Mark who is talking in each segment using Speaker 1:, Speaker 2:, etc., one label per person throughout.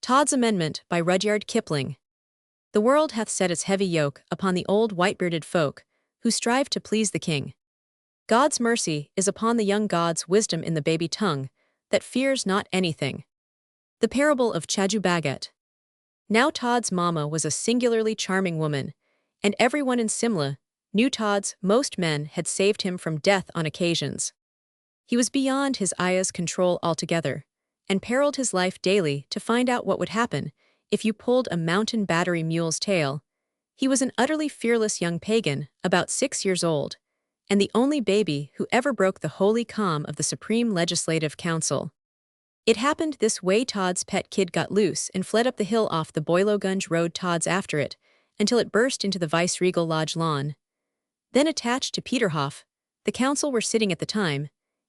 Speaker 1: Todd's Amendment by Rudyard Kipling. The world hath set its heavy yoke upon the old white-bearded folk, who strive to please the king. God's mercy is upon the young God's wisdom in the baby tongue, that fears not anything. The Parable of Chaju. Now Todd's mamma was a singularly charming woman, and everyone in Simla knew Todd's most men had saved him from death on occasions. He was beyond his aya's control altogether, and periled his life daily to find out what would happen if you pulled a mountain battery mule's tail. He was an utterly fearless young pagan, about 6 years old, and the only baby who ever broke the holy calm of the Supreme Legislative Council. It happened this way: Todd's pet kid got loose and fled up the hill off the Boilogunge Road. Todd's after it, until it burst into the Viceregal Lodge lawn. Then attached to Peterhof, the council were sitting at the time,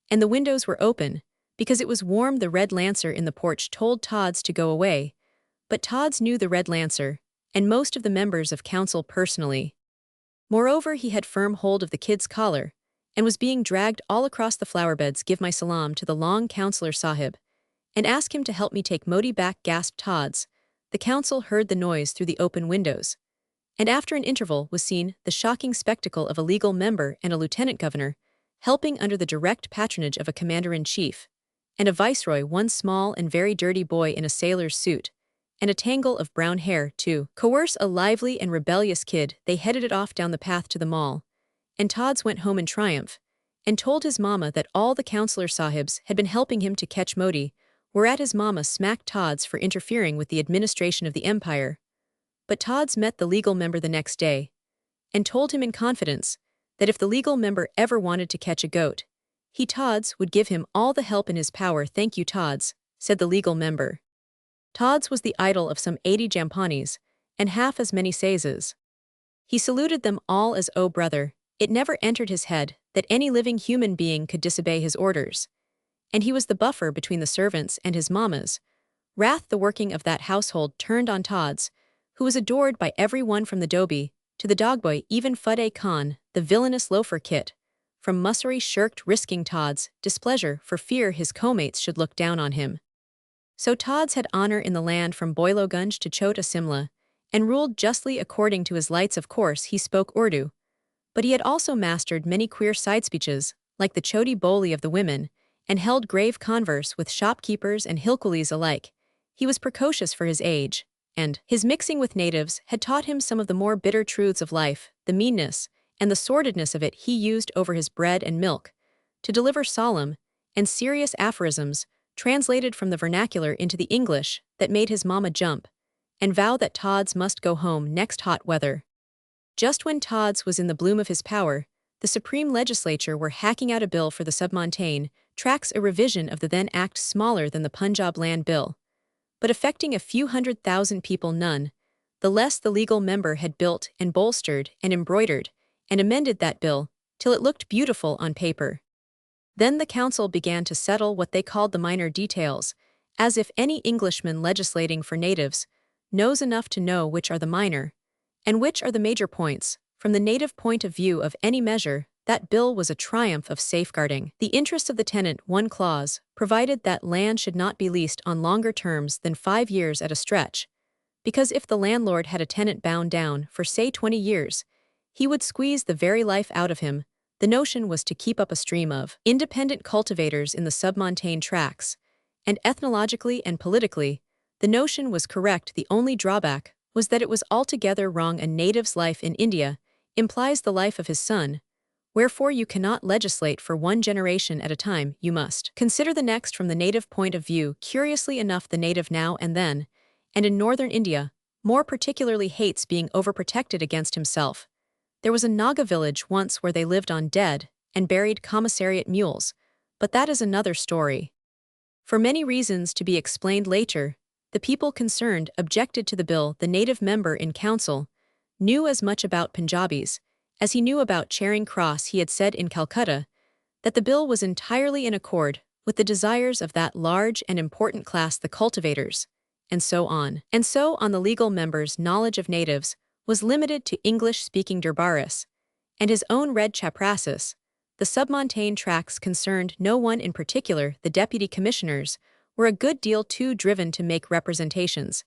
Speaker 1: and the windows were open, because it was warm. The Red Lancer in the porch told Todd's to go away, but Todd's knew the Red Lancer, and most of the members of council personally. Moreover, he had firm hold of the kid's collar, and was being dragged all across the flowerbeds. "Give my salam to the long councillor sahib, and ask him to help me take Modi back," gasped Todd's. The council heard the noise through the open windows, and after an interval was seen the shocking spectacle of a legal member and a lieutenant governor helping under the direct patronage of a commander-in-chief, and a viceroy, one small and very dirty boy in a sailor's suit, and a tangle of brown hair, to coerce a lively and rebellious kid. They headed it off down the path to the mall, and Todd's went home in triumph, and told his mama that all the councillor sahibs had been helping him to catch Modi, whereat his mama smacked Todd's for interfering with the administration of the empire. But Todd's met the legal member the next day, and told him in confidence that if the legal member ever wanted to catch a goat, he, Todd's, would give him all the help in his power. "Thank you, Todd's," said the legal member. Todd's was the idol of some 80 Jampanis, and half as many Saizes. He saluted them all as "Oh brother." It never entered his head that any living human being could disobey his orders, and he was the buffer between the servants and his mammas. Wrath, the working of that household, turned on Todd's, who was adored by every one from the Dobi to the dogboy. Even Fuddeh Khan, the villainous loafer Kit from Mussoorie, shirked risking Todd's displeasure for fear his co-mates should look down on him. So Todd's had honor in the land from Boilogunge to Chota Simla, and ruled justly according to his lights. Of course he spoke Urdu, but he had also mastered many queer side speeches, like the Choti Boli of the women, and held grave converse with shopkeepers and hillcoolies alike. He was precocious for his age, and his mixing with natives had taught him some of the more bitter truths of life. The meanness and the sordidness of it he used over his bread and milk, to deliver solemn and serious aphorisms translated from the vernacular into the English that made his mama jump and vow that Todd's must go home next hot weather. Just when Todd's was in the bloom of his power, the Supreme Legislature were hacking out a bill for the submontane tracts, a revision of the then act smaller than the Punjab Land Bill, but affecting a few 100,000 people none the less. The legal member had built and bolstered and embroidered and amended that bill till it looked beautiful on paper. Then the council began to settle what they called the minor details, as if any Englishman legislating for natives knows enough to know which are the minor and which are the major points. From the native point of view of any measure, that bill was a triumph of safeguarding the interests of the tenant. One clause provided that land should not be leased on longer terms than 5 years at a stretch, because if the landlord had a tenant bound down for, say, 20 years, he would squeeze the very life out of him. The notion was to keep up a stream of independent cultivators in the submontane tracts, and ethnologically and politically, the notion was correct. The only drawback was that it was altogether wrong. A native's life in India implies the life of his son, wherefore you cannot legislate for one generation at a time, you must consider the next from the native point of view. Curiously enough, the native now and then, and in northern India, more particularly, hates being overprotected against himself. There was a Naga village once where they lived on dead and buried commissariat mules, but that is another story. For many reasons to be explained later, the people concerned objected to the bill. The native member in council knew as much about Punjabis as he knew about Charing Cross. He had said in Calcutta that the bill was entirely in accord with the desires of that large and important class, the cultivators, and so on. And so on. The legal member's knowledge of natives was limited to English-speaking Durbaris and his own red chaprasis. The submontane tracts concerned no one in particular. The deputy commissioners were a good deal too driven to make representations,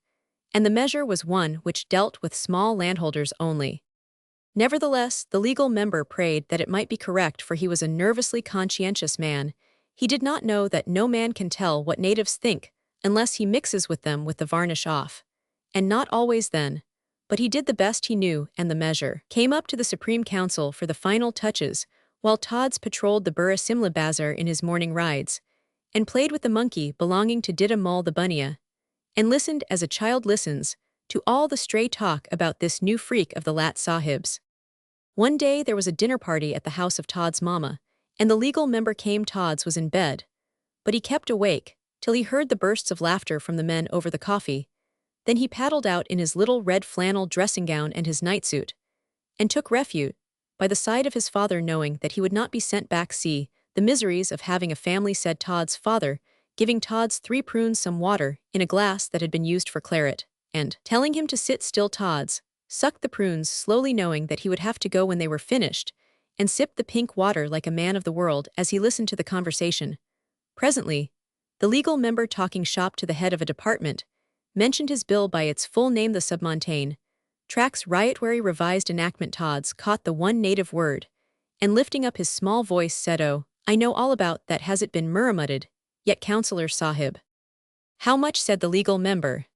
Speaker 1: and the measure was one which dealt with small landholders only. Nevertheless, the legal member prayed that it might be correct, for he was a nervously conscientious man. He did not know that no man can tell what natives think unless he mixes with them with the varnish off. And not always then. But he did the best he knew, and the measure came up to the Supreme Council for the final touches, while Tods patrolled the Burra Simla Bazaar in his morning rides, and played with the monkey belonging to Dida Mul the Bunya, and listened as a child listens to all the stray talk about this new freak of the Lat Sahib's. One day there was a dinner party at the house of Todd's mama, and the legal member came. Tods was in bed, but he kept awake till he heard the bursts of laughter from the men over the coffee. Then he paddled out in his little red flannel dressing gown and his nightsuit, and took refuge by the side of his father, knowing that he would not be sent back. See the miseries of having a family, said Todd's father, giving Tods 3 prunes, some water in a glass that had been used for claret, and telling him to sit still. Tods sucked the prunes slowly, knowing that he would have to go when they were finished, and sipped the pink water like a man of the world as he listened to the conversation. Presently, the legal member, talking shop to the head of a department, mentioned his bill by its full name, the Submontane Tracts Riotwary Revised Enactment. Tods caught the one native word, and lifting up his small voice said, "Oh, I know all about that. Has it been murmuted yet, Councillor Sahib?" "How much?" said the legal member.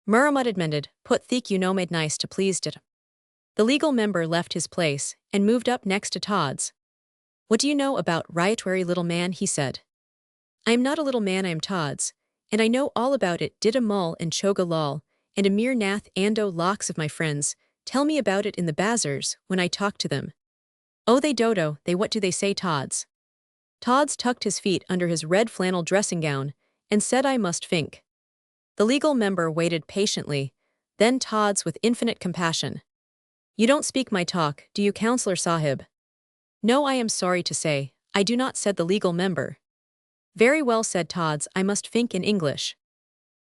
Speaker 1: "Murmuted, put thick, you know, made nice to pleased it." The legal member left his place and moved up next to Tods. "What do you know about riotwary, little man?" he said. "I am not a little man, I am Tods, and I know all about it. Dida Mul and Choga Lal, and Amir Nath Ando, locks of my friends tell me about it in the bazaars when I talk to them." "Oh, they dodo, they what do they say?" Tods tucked his feet under his red flannel dressing gown and said, "I must think." The legal member waited patiently, then Tods with infinite compassion. "You don't speak my talk, do you, Councillor Sahib?" "No, I am sorry to say, I do not," said the legal member. "Very well," said Tods, "I must think in English."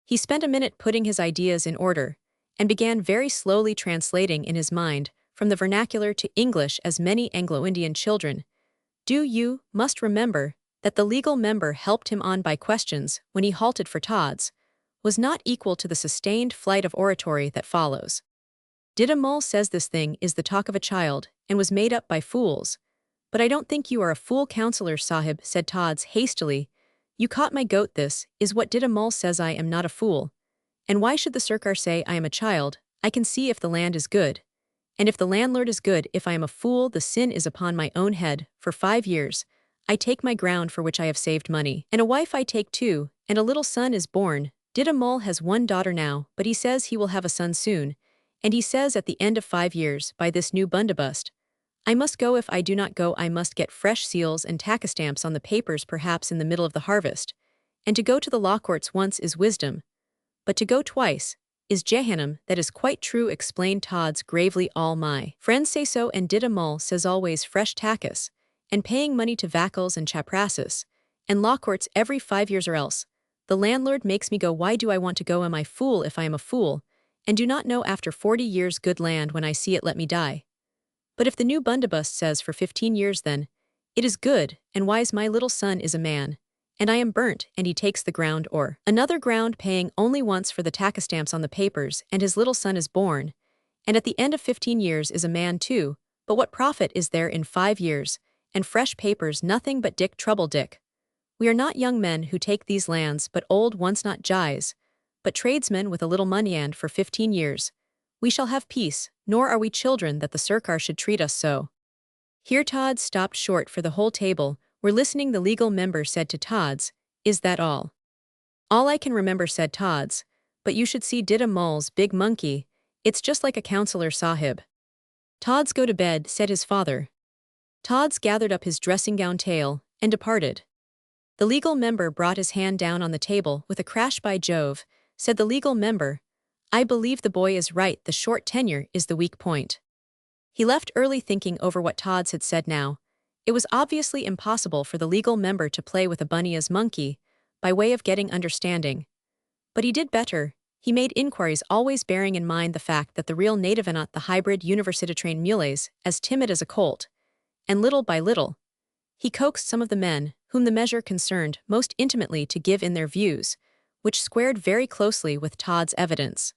Speaker 1: He spent a minute putting his ideas in order, and began very slowly translating in his mind from the vernacular to English, as many Anglo-Indian children do. You must remember that the legal member helped him on by questions when he halted, for Tods was not equal to the sustained flight of oratory that follows. "Dida Mul says this thing is the talk of a child and was made up by fools. But I don't think you are a fool, Councillor Sahib," said Tods hastily. "You caught my goat. This is what Dida Mul says. I am not a fool. And why should the Sarkar say I am a child? I can see if the land is good. And if the landlord is good, if I am a fool, the sin is upon my own head. For 5 years, I take my ground for which I have saved money. And a wife I take too, and a little son is born. Dida Mul has 1 daughter now, but he says he will have a son soon. And he says at the end of 5 years, by this new bundobust, I must go. If I do not go, I must get fresh seals and tackastamps on the papers, perhaps in the middle of the harvest. And to go to the law courts once is wisdom, but to go twice is Jehannam." "That is quite true," explained Tods gravely. "All my friends say so, and Dida Mul says always fresh tackas, and paying money to vackals and chaprasses, and law courts every 5 years, or else the landlord makes me go. Why do I want to go? Am I fool if I am a fool, and do not know after 40 years good land when I see it, let me die? But if the new bundobust says for 15 years, then it is good and wise. My little son is a man, and I am burnt, and he takes the ground or another ground, paying only once for the tackastamps on the papers, and his little son is born, and at the end of 15 years is a man too. But what profit is there in 5 years, and fresh papers? Nothing but Dick trouble. Dick, we are not young men who take these lands, but old ones, not jais, but tradesmen with a little money, and for 15 years we shall have peace, nor are we children that the Sarkar should treat us so." Here Tods stopped short, for the whole table were listening. The legal member said to Tods, "Is that all?" "All I can remember," said Tods, "but you should see Dida Mul's big monkey. It's just like a Councillor Sahib." "Tods, go to bed," said his father. Tods gathered up his dressing gown tail and departed. The legal member brought his hand down on the table with a crash. "By Jove," said the legal member, "I believe the boy is right. The short tenure is the weak point." He left early, thinking over what Tods had said. Now, it was obviously impossible for the legal member to play with a bunnia's monkey by way of getting understanding. But he did better. He made inquiries, always bearing in mind the fact that the real native and not the hybrid university-trained mules, as timid as a colt, and little by little, he coaxed some of the men whom the measure concerned most intimately to give in their views, which squared very closely with Todd's evidence.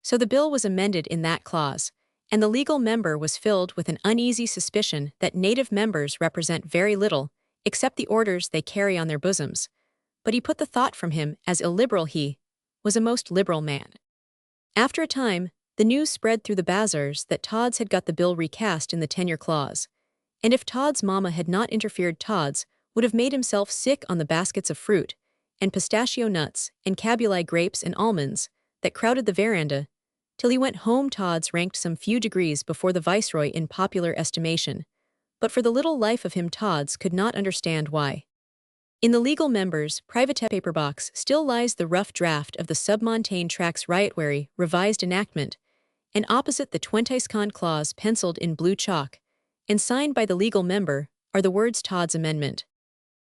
Speaker 1: So the bill was amended in that clause, and the legal member was filled with an uneasy suspicion that native members represent very little, except the orders they carry on their bosoms. But he put the thought from him, as illiberal he was a most liberal man. After a time, the news spread through the bazaars that Tods had got the bill recast in the tenure clause, and if Todd's mamma had not interfered, Tods would have made himself sick on the baskets of fruit, and pistachio nuts, and cabuli grapes and almonds, that crowded the veranda. Till he went home, Tods ranked some few degrees before the viceroy in popular estimation, but for the little life of him Tods could not understand why. In the legal member's private paper box still lies the rough draft of the Submontane Tracts Riotwary revised enactment, and opposite the 22nd clause penciled in blue chalk, and signed by the legal member, are the words Todd's Amendment.